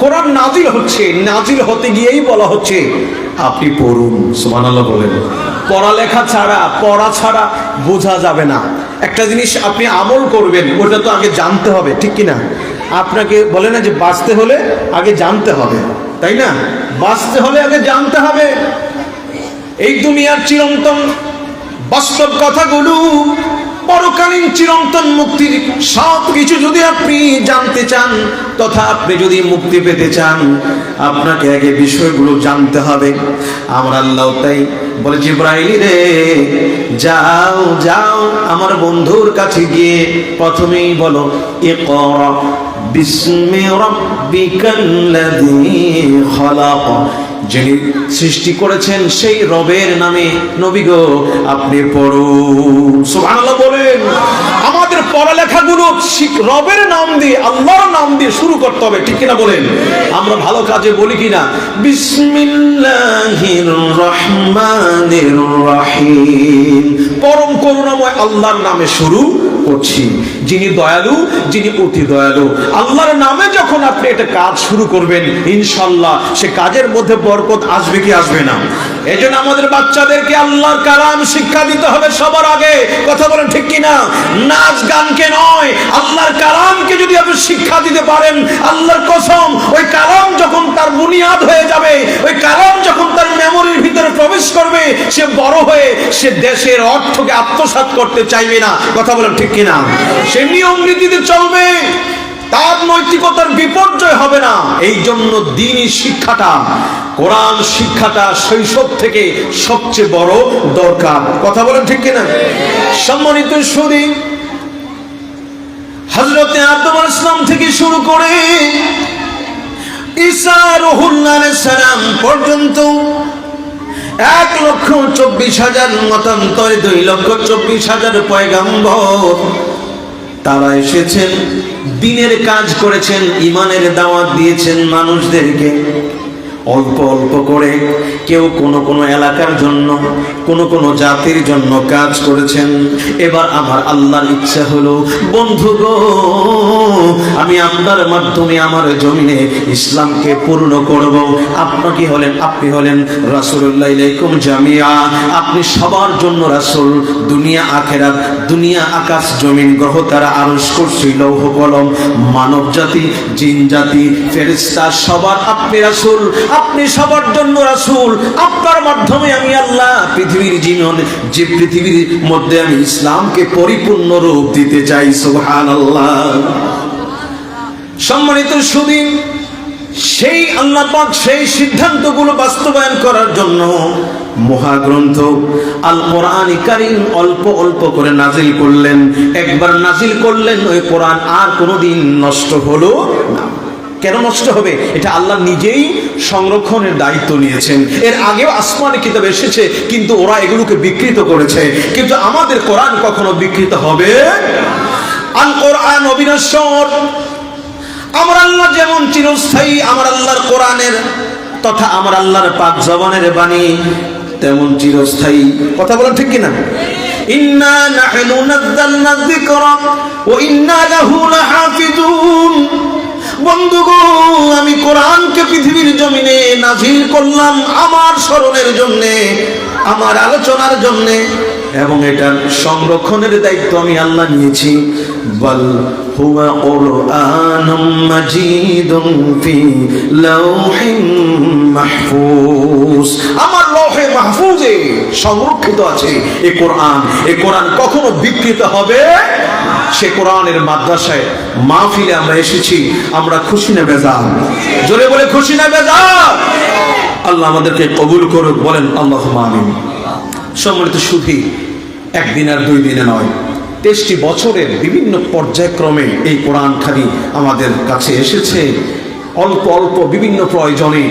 কোরআন নাজিল হচ্ছে, নাজিল হতে গিয়েই বলা হচ্ছে আপনি পড়ুন। সুবহানাল্লাহ বলেন। পড়ালেখা ছাড়া, পড়া ছাড়া বোঝা যাবে না। একটা জিনিস আপনি আমল করবেন, ওটা তো আগে জানতে হবে, ঠিক কিনা? আপনাকে বলে না যে বাঁচতে হলে আগে জানতে হবে, তাই না? বাঁচতে হলে আগে জানতে হবে। এই দুনিয়ার চিরন্তন বাস্তব কথাগুলো, পরকালীন চিরন্তন মুক্তির সব কিছু যদি আপনি জানতে চান, তথা আপনি যদি মুক্তি পেতে চান, আপনাকে আগে বিষয়গুলো জানতে হবে। আমার আল্লাহ তাই বলে, জিবরাইল রে যাও যাও আমার বন্ধুর কাছে গিয়ে প্রথমেই বলো ইকরা বিসমি রাব্বিকাল্লাযী খালাক। যিনি সৃষ্টি করেছেন সেই রবের নামে নবী গো আপনি পড়ুন। সুবহানাল্লাহ বলেন। আমাদের পড়ালেখাগুলো রবের নাম দিয়ে, আল্লাহর নাম দিয়ে শুরু করতে হবে, ঠিক কিনা বলেন? আমরা ভালো কাজে বলি কিনা বিসমিল্লাহির রহমানির রহিম, পরম করুণাময় আল্লাহর নামে শুরু করছি, যিনি দয়ালু, যিনি অতি দয়ালু। আল্লাহর নামে যখন আপনি একটা কাজ শুরু করবেন, ইনশাআল্লাহ সে কাজের মধ্যে বরকত আসবে কি আসবে না? এজন্য আমাদের বাচ্চাদেরকে আল্লাহর কালাম শিক্ষা দিতে হবে সবার আগে। কথা বলেন ঠিক কিনা? নাচ গানকে নয়, আল্লাহর কালামকে যদি আপনি শিক্ষা দিতে পারেন, আল্লাহর কসম ওই কালাম যখন তার বুনিয়াদ হয়ে যাবে, ওই কালাম যখন তার মেমোরির ভিতরে প্রবেশ করবে, সে বড় হয়ে সে দেশের অর্থকে আত্মসাৎ করতে চাইবে না। কথা বলেন ঠিক কিনা? সে নিয়ম নীতিতে চলবে, তার নৈতিকতার বিপর্যয় হবে না। এই জন্য দ্বীনি শিক্ষাটা, কোরআন শিক্ষাটা শৈশব থেকে সবচেয়ে বড় দরকার। কথা বলেন ঠিক কিনা? সম্মানিত সুধী, হযরতে আদম আলাইহিস সালাম থেকে শুরু করে ঈসা রূহুল্লাহ আলাইহিস সালাম পর্যন্ত 1,24,000 মতান্তরে 2,24,000 পয়গাম্বর তারা এসেছেন, দ্বীনের কাজ করেছেন, ঈমানের দাওয়াত দিয়েছেন মানুষদেরকে। অল্প অল্প করে কেউ কোন এলাকার জন্য, কোন জাতির জন্য কাজ করেছেন। এবার আমার আল্লাহর ইচ্ছা হলো, বন্ধু গো আমি আপনার মাধ্যমে আমার জমিনে ইসলামকে পূর্ণ করব। আপনি হলেন রাসূলুল্লাহ ইলাইকুম জামিয়া, আপনি সবার জন্য রাসূল। দুনিয়া আখিরাত, দুনিয়া আকাশ জমিন, গ্রহ তারা, আরশ কুরসি লৌহ কলম, মানব জাতি, জিন জাতি, ফেরেশতা, সবার আপনি রাসূল, আপনি সবার জন্য রাসূল। আপনার মাধ্যমে আমি আল্লাহ পৃথিবীর জীবন, যে পৃথিবীর মধ্যে আমি ইসলামকে পরিপূর্ণ রূপ দিতে চাই। সুবহানাল্লাহ। সম্মানিত সুধী, সেই আল্লাহ পাক সেই সিদ্ধান্তগুলো বাস্তবায়ন করার জন্য মহাগ্রন্থ আল কোরআন কারীম অল্প অল্প করে নাজিল করলেন। একবার নাজিল করলেন, ওই কোরআন আর কোনোদিন নষ্ট হলো না। কেন নষ্ট হবে? এটা আল্লাহ নিজেই সংরক্ষণের দায়িত্ব নিয়েছেন। এর আগেও আসমানি কিতাব এসেছে, কিন্তু ওরা এগুলোকে বিকৃত করেছে। কিন্তু আমাদের কোরআন কখনো বিকৃত হবে না। আল কোরআন অবিনশ্বর। আমার আল্লাহ যেমন চিরস্থায়ী, আমার আল্লাহর কোরআনের তথা আমার আল্লাহর পাক জবানের বাণী তেমন চিরস্থায়ী। কথা বলেন ঠিক কিনা? ইন্না নাহনু নাযালনা যিকরা ওয়া ইন্না লাহু লাহাফিজুন। বন্ধুগো, আমি কোরআনকে পৃথিবীর জমিনে নাজিল করলাম আমার স্মরণের জন্যে, আমার আলোচনার জন্যে, এবং এটার সংরক্ষণের দায়িত্ব আমি আল্লাহ নিয়েছি। বাল হুয়া কুরআনুম মাজিদুন ফি লাওহিন মাহফুজ। আমার লৌহে মাহফুজে সংরক্ষিত আছে এই কোরআন। এই কোরআন কখনো বিকৃত হবে? সে কোরআনের মাদ্রাসায় মাহফিলে আমরা এসেছি, আমরা খুশি না বেজার? জোরে বলে খুশি না বেজার? আল্লাহ আমাদেরকে কবুল করুক, বলেন আল্লাহুম্মা আমিন। সম্মানিত সুধী, একদিন আর 2 দিনে নয়, 23টি বছরের বিভিন্ন পর্যায়ক্রমে এই কোরআন খানি আমাদের কাছে এসেছে। অল্প অল্প বিভিন্ন প্রয়োজনে